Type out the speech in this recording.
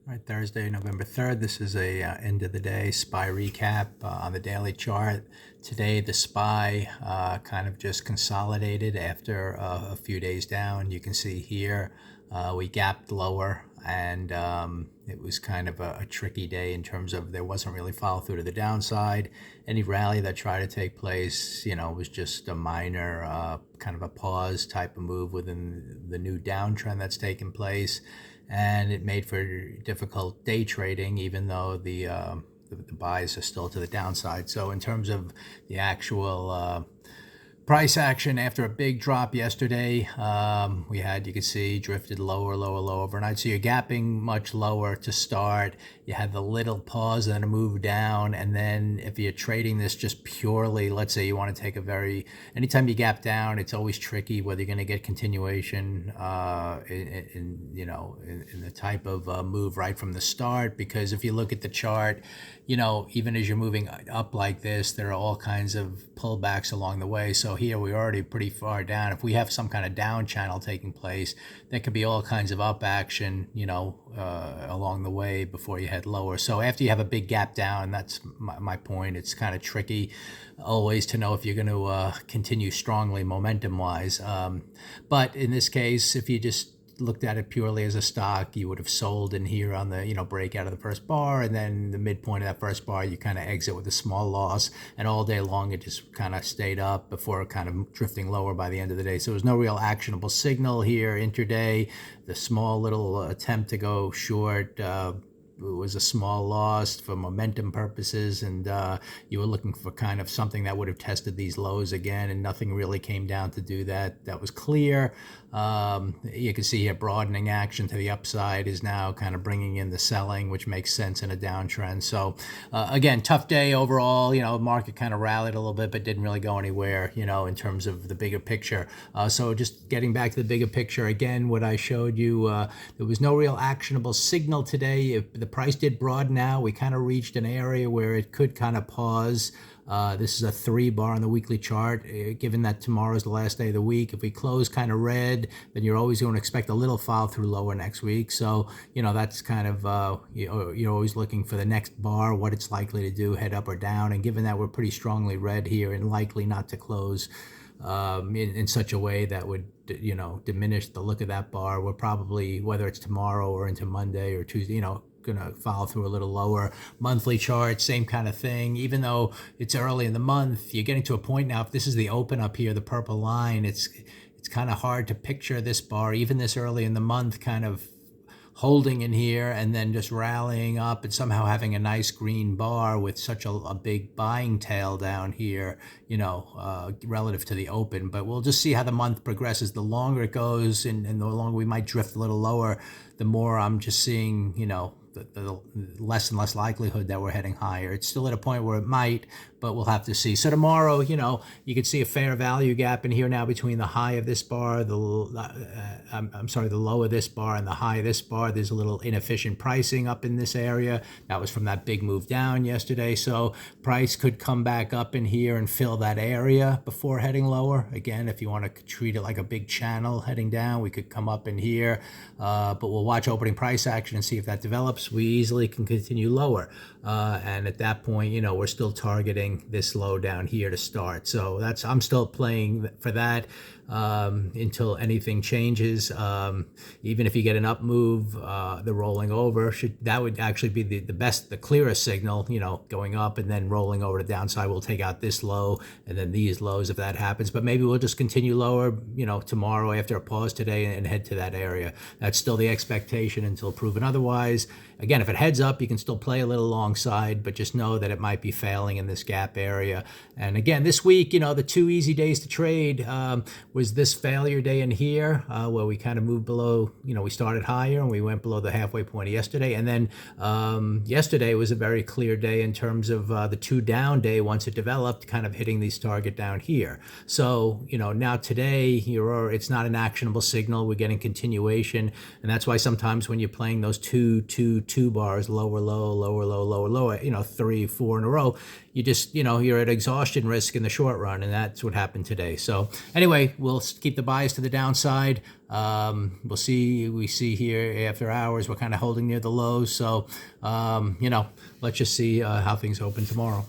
All right, Thursday, November 3rd. This is a end of the day SPY recap on the daily chart. Today, the SPY kind of just consolidated after a few days down. You can see here we gapped lower, and it was kind of a tricky day in terms of there wasn't really follow through to the downside. Any rally that tried to take place, was just a minor kind of a pause type of move within the new downtrend that's taken place. And it made for difficult day trading, even though the buys are still to the downside. So in terms of the actual price action after a big drop yesterday, we had, you can see, drifted lower, lower, lower overnight. So you're gapping much lower to start. You had the little pause and then a move down. And then if you're trading this just purely, let's say you want to take anytime you gap down, it's always tricky whether you're going to get continuation in the type of move right from the start. Because if you look at the chart, even as you're moving up like this, there are all kinds of pullbacks along the way. So here we're already pretty far down. If we have some kind of down channel taking place, there could be all kinds of up action, along the way before you head lower. So after you have a big gap down, that's my point. It's kind of tricky always to know if you're going to continue strongly momentum-wise. But in this case, if you just looked at it purely as a stock, you would have sold in here on the breakout of the first bar, and then the midpoint of that first bar you kind of exit with a small loss, and all day long it just kind of stayed up before kind of drifting lower by the end of the day. So there was no real actionable signal here intraday. The small little attempt to go short it was a small loss for momentum purposes, and you were looking for kind of something that would have tested these lows again, and nothing really came down to do that. That was clear. You can see here broadening action to the upside is now kind of bringing in the selling, which makes sense in a downtrend. So again, tough day overall. Market kind of rallied a little bit, but didn't really go anywhere, in terms of the bigger picture. So just getting back to the bigger picture, again, what I showed you, there was no real actionable signal today. If the price did broaden out, we kind of reached an area where it could kind of pause. This is a 3-bar on the weekly chart. Given that tomorrow is the last day of the week, if we close kind of red, then you're always going to expect a little follow through lower next week. So, that's kind of, you're always looking for the next bar, what it's likely to do, head up or down. And given that we're pretty strongly red here and likely not to close in such a way that would, diminish the look of that bar, we're probably, whether it's tomorrow or into Monday or Tuesday, going to follow through a little lower. Monthly chart, same kind of thing. Even though it's early in the month, you're getting to a point now, if this is the open up here, the purple line, it's kind of hard to picture this bar, even this early in the month, kind of holding in here and then just rallying up and somehow having a nice green bar with such a big buying tail down here, relative to the open. But we'll just see how the month progresses. The longer it goes and the longer we might drift a little lower, the more I'm just seeing, the less and less likelihood that we're heading higher. It's still at a point where it might, but we'll have to see. So tomorrow, you could see a fair value gap in here now between the high of this bar, the low of this bar and the high of this bar. There's a little inefficient pricing up in this area. That was from that big move down yesterday. So price could come back up in here and fill that area before heading lower. Again, if you want to treat it like a big channel heading down, we could come up in here, but we'll watch opening price action and see if that develops. We easily can continue lower. And at that point, we're still targeting this low down here to start. So I'm still playing for that until anything changes. Even if you get an up move, the rolling over that would actually be the clearest signal, going up and then rolling over to downside. We'll take out this low and then these lows if that happens. But maybe we'll just continue lower, tomorrow after a pause today and head to that area. That's still the expectation until proven otherwise. Again, if it heads up, you can still play a little alongside, but just know that it might be failing in this gap area. And again, this week, the 2 easy days to trade was this failure day in here, where we kind of moved below, we started higher and we went below the halfway point of yesterday. And then yesterday was a very clear day in terms of the 2 down day once it developed, kind of hitting these target down here. So, now today, it's not an actionable signal. We're getting continuation. And that's why sometimes when you're playing those two bars, lower, low, lower, low, lower, low, 3, 4 in a row, you just, you're at exhaustion risk in the short run, and that's what happened today. So anyway, we'll keep the bias to the downside. We'll see. We see here after hours we're kind of holding near the lows. So let's just see how things open tomorrow.